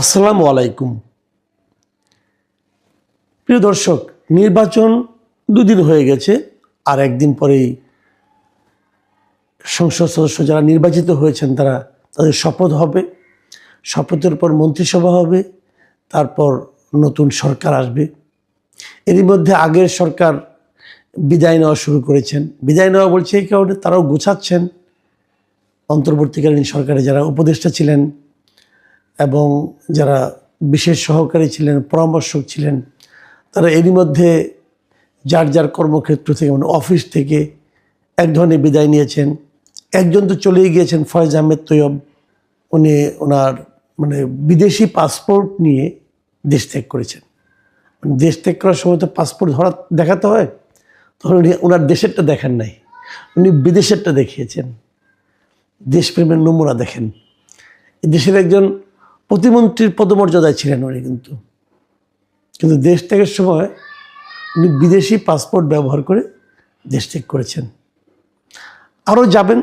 আসসালামু আলাইকুম। প্রিয় দর্শক, নির্বাচন দুদিন হয়ে গেছে, আর একদিন পরেই সংসদ সদস্য যারা নির্বাচিত হয়েছেন তাদের শপথ হবে। শপথের পর মন্ত্রিসভা হবে, তারপর নতুন সরকার আসবে। এরই মধ্যে আগের সরকার বিদায় নেওয়া শুরু করেছেন। বিদায় নেওয়া বলছে এই কারণে তারাও গোছাচ্ছেন। অন্তর্বর্তীকালীন সরকারে যারা উপদেষ্টা ছিলেন এবং যারা বিশেষ সহকারী ছিলেন, পরামর্শক ছিলেন, তারা এরই মধ্যে যার যার কর্মক্ষেত্র থেকে মানে অফিস থেকে এক ধরনের বিদায় নিয়েছেন। একজন তো চলেই গিয়েছেন, ফয়েজ আহমেদ তৈয়ব। উনি ওনার বিদেশি পাসপোর্ট নিয়ে দেশ ত্যাগ করেছেন। দেশ ত্যাগ করার সময় তো পাসপোর্ট দেখাতে হয়, তখন উনি ওনার দেশেরটা দেখান নাই, উনি বিদেশেরটা দেখিয়েছেন। দেশপ্রেমের নমুনা দেখেন। দেশের একজন প্রতিমন্ত্রীর পদমর্যাদায় ছিলেন উনি, কিন্তু দেশ ত্যাগের সময় উনি বিদেশি পাসপোর্ট ব্যবহার করে দেশ ত্যাগ করেছেন। আরও যাবেন,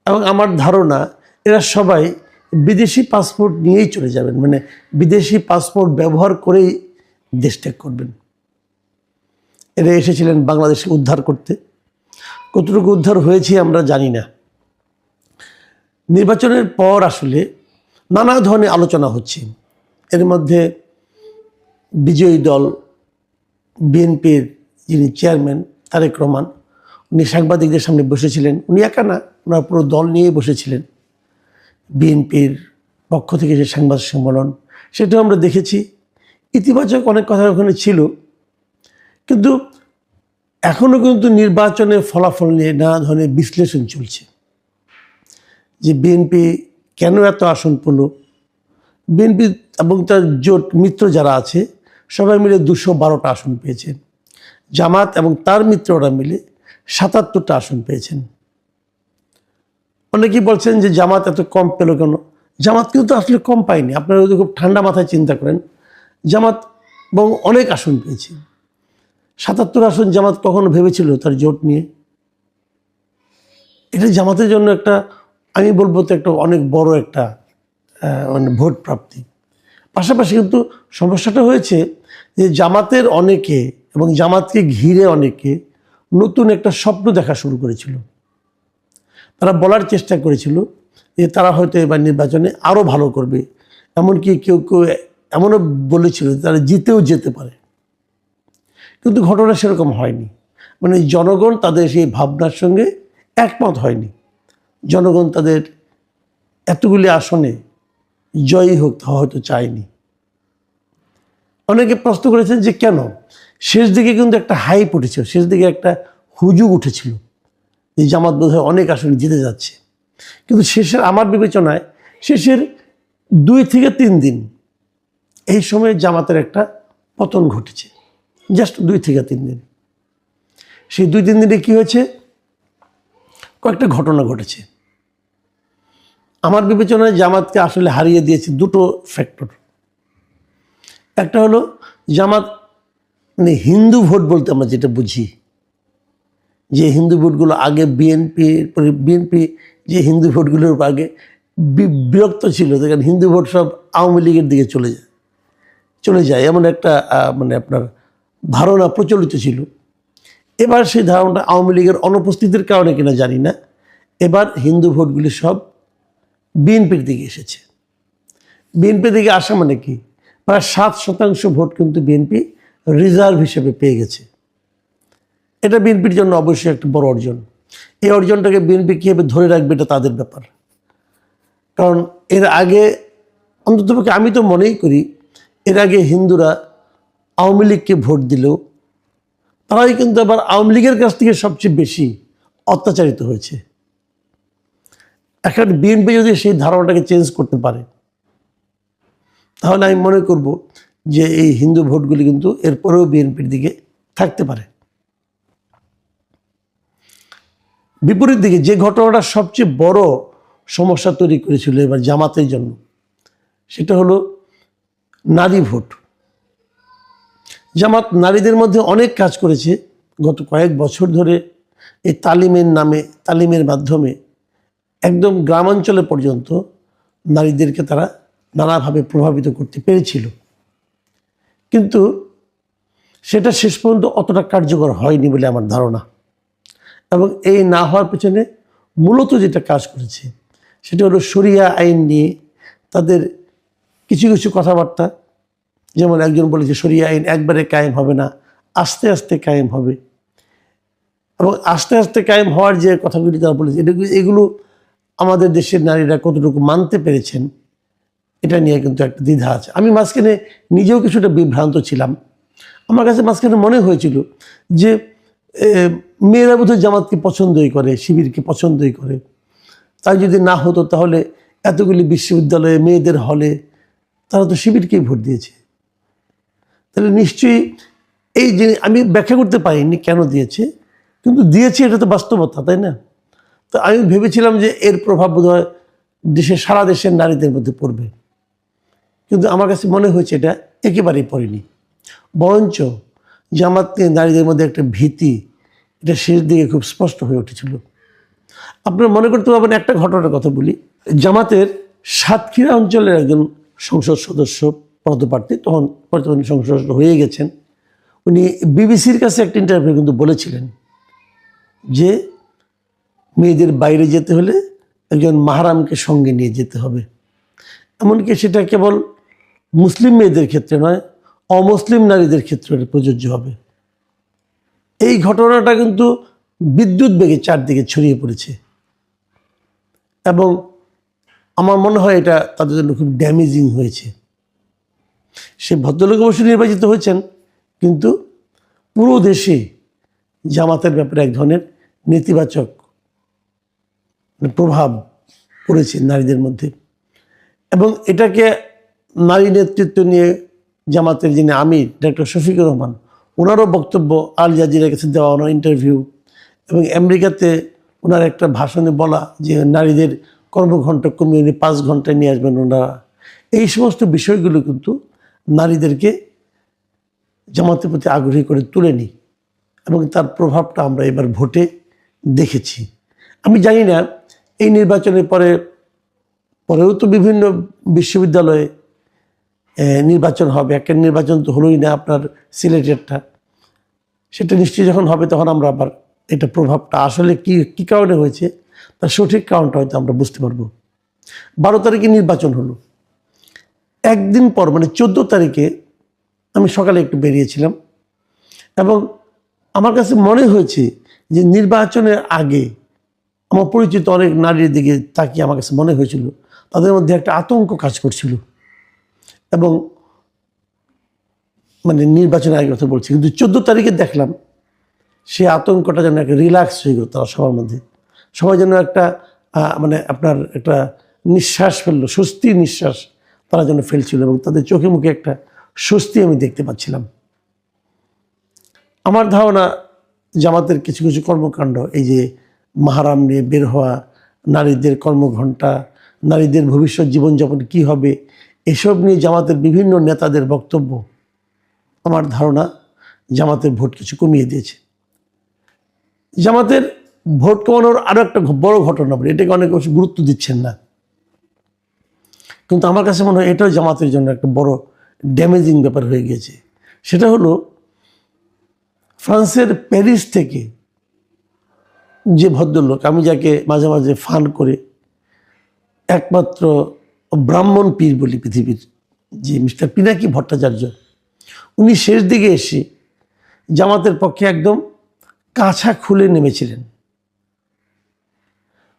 এবং আমার ধারণা এরা সবাই বিদেশি পাসপোর্ট নিয়েই চলে যাবেন, বিদেশি পাসপোর্ট ব্যবহার করেই দেশ ত্যাগ করবেন। এরা এসেছিলেন বাংলাদেশকে উদ্ধার করতে। কতটুকু উদ্ধার হয়েছে আমরা জানি না। নির্বাচনের পর আসলে নানা ধরনের আলোচনা হচ্ছে। এর মধ্যে বিজয়ী দল বিএনপির যিনি চেয়ারম্যান তারেক রহমান, উনি সাংবাদিকদের সামনে বসেছিলেন। উনি একা না, ওনার পুরো দল নিয়ে বসেছিলেন। বিএনপির পক্ষ থেকে যে সাংবাদিক সম্মেলন, সেটাও আমরা দেখেছি। ইতিবাচক অনেক কথা ওখানে ছিল, কিন্তু এখনও কিন্তু নির্বাচনের ফলাফল নিয়ে নানা ধরনের বিশ্লেষণ চলছে। যে বিএনপি কেন এত আসন পেল, বিএনপি এবং তার জোট মিত্র যারা আছে সবাই মিলে 212টা আসন পেয়েছেন। জামাত এবং তার মিত্ররা মিলে 77টা আসন পেয়েছেন। অনেকেই বলছেন যে জামাত এত কম পেল কেন। জামাত কিন্তু আসলে কম পায়নি। আপনারা যদি খুব ঠান্ডা মাথায় চিন্তা করেন, জামাত এবং অনেক আসন পেয়েছে। 77 আসন জামাত কখনো ভেবেছিল তার জোট নিয়ে? এটা জামাতের জন্য একটা, আমি বলবো তো একটা অনেক বড় একটা ভোট প্রাপ্তি। পাশাপাশি কিন্তু সমস্যাটা হয়েছে যে জামাতের অনেকে এবং জামাতকে ঘিরে অনেকে নতুন একটা স্বপ্ন দেখা শুরু করেছিল। তারা বলার চেষ্টা করেছিল যে তারা হয়তো এবার নির্বাচনে আরও ভালো করবে। এমনকি কেউ কেউ এমনও বলেছিল তারা জিতেও যেতে পারে। কিন্তু ঘটনা সেরকম হয়নি। জনগণ তাদের সেই ভাবনার সঙ্গে একমত হয়নি। জনগণ তাদের এতগুলি আসনে জয়ী হোক হয়তো চায়নি। অনেকে প্রশ্ন করেছেন যে কেন। শেষ দিকে কিন্তু একটা হাইপ উঠেছিল, শেষ দিকে একটা হুজুগ উঠেছিল যে জামাত বোধহয় অনেক আসনে জিতে যাচ্ছে। কিন্তু আমার বিবেচনায় শেষের 2 থেকে 3 দিন এই সময়ে জামাতের একটা পতন ঘটেছে। জাস্ট 2 থেকে 3 দিন। সেই 2-3 দিনে কী হয়েছে, কয়েকটা ঘটনা ঘটেছে। আমার বিবেচনায় জামাতকে আসলে হারিয়ে দিয়েছে দুটো ফ্যাক্টর। একটা হলো জামাত হিন্দু ভোট বলতে আমরা যেটা বুঝি, যে হিন্দু ভোটগুলো আগে বিএনপি যে হিন্দু ভোটগুলোর আগে বিরক্ত ছিল, কারণ হিন্দু ভোট সব আওয়ামী লীগের দিকে চলে যায় এমন একটা আপনার ধারণা প্রচলিত ছিল। এবার সেই ধারণাটা আওয়ামী লীগের অনুপস্থিতির কারণে কিনা জানি না, এবার হিন্দু ভোটগুলি সব বিএনপির দিকে এসেছে। বিএনপির দিকে আসা মানে কি, প্রায় 7% ভোট কিন্তু বিএনপি রিজার্ভ হিসেবে পেয়ে গেছে। এটা বিএনপির জন্য অবশ্যই একটা বড় অর্জন। এই অর্জনটাকে বিএনপি কীভাবে ধরে রাখবে এটা তাদের ব্যাপার। কারণ এর আগে অন্ততপক্ষে আমি তো মনেই করি, এর আগে হিন্দুরা আওয়ামী লীগকে ভোট দিলেও তারাই কিন্তু আবার আওয়ামী লীগের কাছ থেকে সবচেয়ে বেশি অত্যাচারিত হয়েছে। এখন বিএনপি যদি সেই ধারণাটাকে চেঞ্জ করতে পারে, তাহলে আমি মনে করব যে এই হিন্দু ভোটগুলি কিন্তু এরপরেও বিএনপির দিকে থাকতে পারে। বিপরীত দিকে যে ঘটনাটা সবচেয়ে বড় সমস্যা তৈরি করেছিল এবার জামাতের জন্য, সেটা হলো নারী ভোট। জামাত নারীদের মধ্যে অনেক কাজ করেছে গত কয়েক বছর ধরে। এই তালিমের মাধ্যমে একদম গ্রামাঞ্চলে পর্যন্ত নারীদেরকে তারা নানাভাবে প্রভাবিত করতে পেরেছিল, কিন্তু সেটা শেষ পর্যন্ত অতটা কার্যকর হয়নি বলে আমার ধারণা। এবং এই না হওয়ার পেছনে মূলত যেটা কাজ করেছে সেটা হলো শরিয়া আইন নিয়ে তাদের কিছু কিছু কথাবার্তা। যেমন একজন বলেছে শরিয়া আইন একবারে কায়েম হবে না, আস্তে আস্তে কায়েম হবে। এবং আস্তে আস্তে কায়েম হওয়ার যে কথাগুলি তারা বলেছে, এগুলো আমাদের দেশের নারীরা কতটুকু মানতে পেরেছেন এটা নিয়ে কিন্তু একটা দ্বিধা আছে। আমি মাঝখানে নিজেও কিছুটা বিভ্রান্ত ছিলাম। আমার কাছে মাঝখানে মনে হয়েছিল যে মেয়েরা বোধহয় জামাতকে পছন্দই করে, শিবিরকে পছন্দই করে। তাই যদি না হতো তাহলে এতগুলি বিশ্ববিদ্যালয়ে মেয়েদের হলে তারা তো শিবিরকেই ভোট দিয়েছে। তাহলে নিশ্চয়ই এই যে আমি ব্যাখ্যা করতে পারিনি কেন দিয়েছে, কিন্তু দিয়েছে এটা তো বাস্তবতা, তাই না? তো আমি ভেবেছিলাম যে এর প্রভাব বোধহয় সারা দেশের নারীদের মধ্যে পড়বে, কিন্তু আমার কাছে মনে হয়েছে এটা একেবারেই পড়েনি। বরঞ্চ জামাত নিয়ে নারীদের মধ্যে একটা ভীতি, এটা শেষ দিকে খুব স্পষ্ট হয়ে উঠেছিল। আপনারা মনে করতে পারবেন, একটা ঘটনার কথা বলি। জামাতের সাতক্ষীরা অঞ্চলের একজন সংসদ সদস্য পদপ্রার্থী, তখন বর্তমানে সংসদ সদস্য হয়ে গেছেন, উনি বিবিসির কাছে একটা ইন্টারভিউ কিন্তু বলেছিলেন যে মেয়েদের বাইরে যেতে হলে একজন মাহরামকে সঙ্গে নিয়ে যেতে হবে। এমনকি সেটা কেবল মুসলিম মেয়েদের ক্ষেত্রে নয়, অমুসলিম নারীদের ক্ষেত্রে প্রযোজ্য হবে। এই ঘটনাটা কিন্তু বিদ্যুৎ বেগে চারদিকে ছড়িয়ে পড়েছে এবং আমার মনে হয় এটা তাদের জন্য খুব ড্যামেজিং হয়েছে। সে ভদ্রলোক অবশ্যই নির্বাচিত হয়েছেন, কিন্তু পুরো দেশে জামাতের ব্যাপারে এক ধরনের নেতিবাচক প্রভাব পড়েছে নারীদের মধ্যে। এবং এটাকে নারী নেতৃত্ব নিয়ে জামাতের যিনি আমির ডক্টর শফিকুর রহমান, ওনারও বক্তব্য আল জাজিরার কাছে দেওয়া, ওনার ইন্টারভিউ, এবং আমেরিকাতে ওনার একটা ভাষণে বলা যে নারীদের কর্মঘণ্টা কমিয়ে 5 ঘন্টায় নিয়ে আসবেন ওনারা। এই সমস্ত বিষয়গুলো কিন্তু নারীদেরকে জামাতের প্রতি আগ্রহী করে তুলেনি এবং তার প্রভাবটা আমরা এবার ভোটে দেখেছি। আমি জানি না এই নির্বাচনের পরেও তো বিভিন্ন বিশ্ববিদ্যালয়ে নির্বাচন হবে। একটা নির্বাচন তো হলোই না আপনার সিলেটেরটা, সেটা নিশ্চয়ই যখন হবে তখন আমরা আবার এটা প্রভাবটা আসলে কি কারণে হয়েছে তার সঠিক কারণটা হয়তো আমরা বুঝতে পারবো। 12 তারিখে নির্বাচন হলো, একদিন পর মানে 14 তারিখে আমি সকালে একটু বেরিয়েছিলাম এবং আমার কাছে মনে হয়েছে যে নির্বাচনের আগে আমার পরিচিত অনেক নারীর দিকে তাকিয়ে আমার কাছে মনে হয়েছিল তাদের মধ্যে একটা আতঙ্ক কাজ করছিল। এবং মানে নির্বাচনের আগে কথা বলছি, কিন্তু 14 তারিখে দেখলাম সে আতঙ্কটা যেন একটা রিল্যাক্স হয়ে গেল তারা সবার মধ্যে। সবাই যেন একটা মানে আপনার একটা নিঃশ্বাস ফেললো, স্বস্তির নিঃশ্বাস তারা যেন ফেলছিল এবং তাদের চোখে মুখে একটা স্বস্তি আমি দেখতে পাচ্ছিলাম। আমার ধারণা জামাতের কিছু কিছু কর্মকাণ্ড, এই যে মাহরাম নিয়ে বের হওয়া, নারীদের কর্মঘণ্টা, নারীদের ভবিষ্যৎ জীবনযাপন কি হবে, এসব নিয়ে জামাতের বিভিন্ন নেতাদের বক্তব্য, আমার ধারণা জামাতের ভোট কিছু কমিয়ে দিয়েছে। জামাতের ভোট কমানোর আরও একটা বড় ঘটনা বলে, এটাকে অনেক বেশি গুরুত্ব দিচ্ছেন না, কিন্তু আমার কাছে মনে হয় এটাও জামাতের জন্য একটা বড় ড্যামেজিং ব্যাপার হয়ে গিয়েছে। সেটা হলো ফ্রান্সের প্যারিস থেকে যে ভদ্রলোক, আমি যাকে মাঝে মাঝে ফান করে একমাত্র ব্রাহ্মণ পীর বলি পৃথিবীর, যে মিস্টার পিনাকি ভট্টাচার্য, উনি শেষ দিকে এসে জামাতের পক্ষে একদম কাছা খুলে নেমেছিলেন।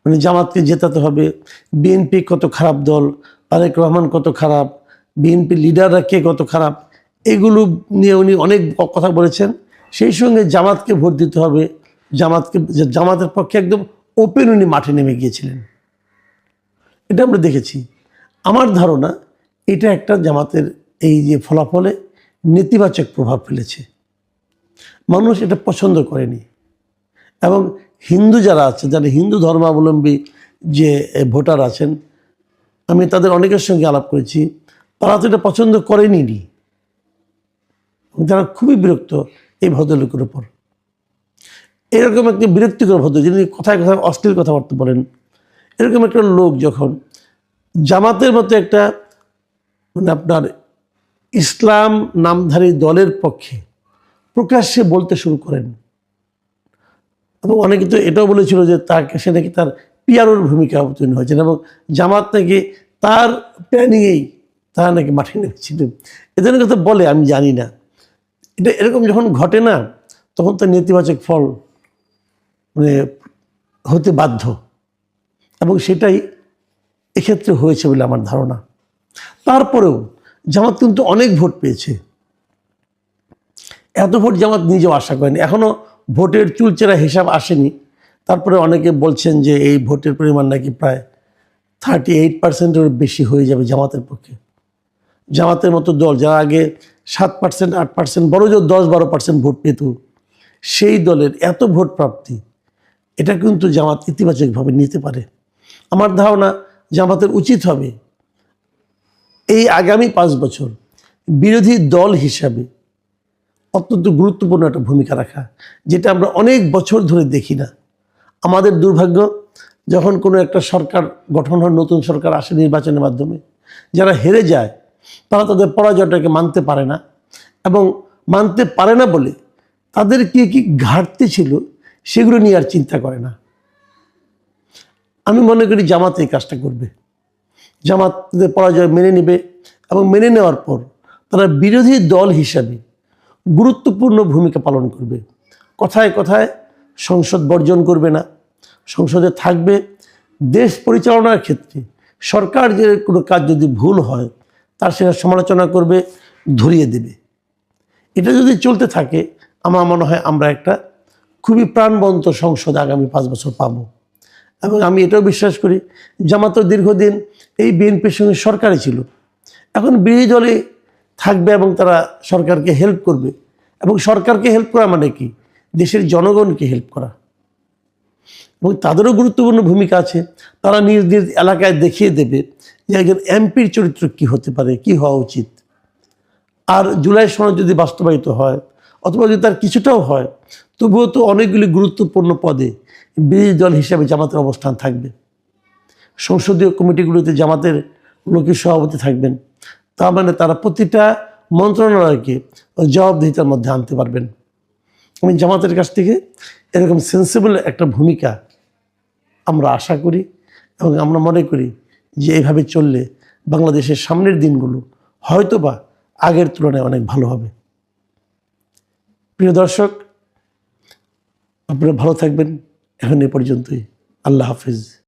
মানে জামাতকে জেতাতে হবে, বিএনপি কত খারাপ দল, তারেক রহমান কত খারাপ, বিএনপি লিডাররা কে কত খারাপ, এগুলো নিয়ে উনি অনেক কথা বলেছেন। সেই সঙ্গে জামাতকে ভোট দিতে হবে, জামাতের পক্ষে একদম ওপেন উনি মাঠে নেমে গিয়েছিলেন। এটা আমরা দেখেছি। আমার ধারণা এটা একটা জামাতের এই যে ফলাফলে নেতিবাচক প্রভাব ফেলেছে। মানুষ এটা পছন্দ করেনি এবং হিন্দু যারা আছে, যারা হিন্দু ধর্মাবলম্বী যে ভোটার আছেন, আমি তাদের অনেকের সঙ্গে আলাপ করেছি, তারা তো এটা পছন্দ করেনি। তারা খুবই বিরক্ত এই ভদ্রলোকের উপর। এরকম একটা বিরক্তিকর ভদ্র, যিনি কথায় কথায় অশ্লীল কথাবার্তা বলেন, এরকম একটা লোক যখন জামাতের মতো একটা মানে আপনার ইসলাম নামধারী দলের পক্ষে প্রকাশ্যে বলতে শুরু করেন। এবং অনেকে তো এটাও বলেছিল যে তাকে সে নাকি তার পিয়ারোর ভূমিকা অবতীর্ণ হয়েছেন এবং জামাত নাকি তার প্ল্যানিংয়েই তারা নাকি মাঠে নেমেছিল। এদের কথা বলে আমি জানি না, এটা এরকম যখন ঘটে না তখন তো নেতিবাচক ফল মানে হতে বাধ্য, এবং সেটাই এক্ষেত্রে হয়েছে বলে আমার ধারণা। তারপরেও জামাত কিন্তু অনেক ভোট পেয়েছে, এত ভোট জামাত নিজেও আশা করেনি, এখনও ভোটের চুলচেরা হিসাব আসেনি। তারপরে অনেকে বলছেন যে এই ভোটের পরিমাণ নাকি প্রায় 38%-এর বেশি হয়ে যাবে জামাতের পক্ষে। জামাতের মতো দল যারা আগে 7%, 8%, বড় জোর 10-12% ভোট পেত, সেই দলের এত ভোট প্রাপ্তি, এটা কিন্তু জামাত ইতিবাচকভাবে নিতে পারে। আমার ধারণা জামাতের উচিত হবে এই আগামী 5 বছর বিরোধী দল হিসাবে অত্যন্ত গুরুত্বপূর্ণ একটা ভূমিকা রাখা, যেটা আমরা অনেক বছর ধরে দেখি না। আমাদের দুর্ভাগ্য, যখন কোনো একটা সরকার গঠন হয়, নতুন সরকার আসে নির্বাচনের মাধ্যমে, যারা হেরে যায় তারা তাদের পরাজয়টাকে মানতে পারে না, এবং মানতে পারে না বলে তাদের কি কি ঘাটতি ছিল সেগুলো নিয়ে আর চিন্তা করে না। আমি মনে করি জামাত এই কাজটা করবে। জামাত তাদের পরাজয় মেনে নেবে এবং মেনে নেওয়ার পর তারা বিরোধী দল হিসাবে গুরুত্বপূর্ণ ভূমিকা পালন করবে। কথায় কথায় সংসদ বর্জন করবে না, সংসদে থাকবে। দেশ পরিচালনার ক্ষেত্রে সরকার যে কোনো কাজ যদি ভুল হয় তার সেটা সমালোচনা করবে, ধরিয়ে দেবে। এটা যদি চলতে থাকে আমার মনে হয় আমরা একটা খুবই প্রাণবন্ত সংসদ আগামী 5 বছর পাব। এবং আমি এটাও বিশ্বাস করি জামাত দীর্ঘদিন এই বিএনপির সঙ্গে সরকারে ছিল, এখন বিরোধী দলে থাকবে এবং তারা সরকারকে হেল্প করবে। এবং সরকারকে হেল্প করা মানে কি? দেশের জনগণকে হেল্প করা। এবং তাদেরও গুরুত্বপূর্ণ ভূমিকা আছে। তারা নিজ নিজ এলাকায় দেখিয়ে দেবে যে একজন এমপির চরিত্র কী হতে পারে, কী হওয়া উচিত। আর জুলাই সনদ যদি বাস্তবায়িত হয় অথবা যদি তার কিছুটাও হয়, তবুও তো অনেকগুলি গুরুত্বপূর্ণ পদে বিরোধী দল হিসাবে জামাতের অবস্থান থাকবে। সংসদীয় কমিটিগুলোতে জামাতের লোকের সভাপতি থাকবেন, তার মানে তারা প্রতিটা মন্ত্রণালয়কে জবাবদিহিতার মধ্যে আনতে পারবেন। আমি জামাতের কাছ থেকে এরকম সেন্সিবল একটা ভূমিকা আমরা আশা করি, এবং আমরা মনে করি যে এইভাবে চললে বাংলাদেশের সামনের দিনগুলো হয়তোবা আগের তুলনায় অনেক ভালো হবে। প্রিয় দর্শক, আপনারা ভালো থাকবেন। এখন এ পর্যন্তই। আল্লাহ হাফিজ।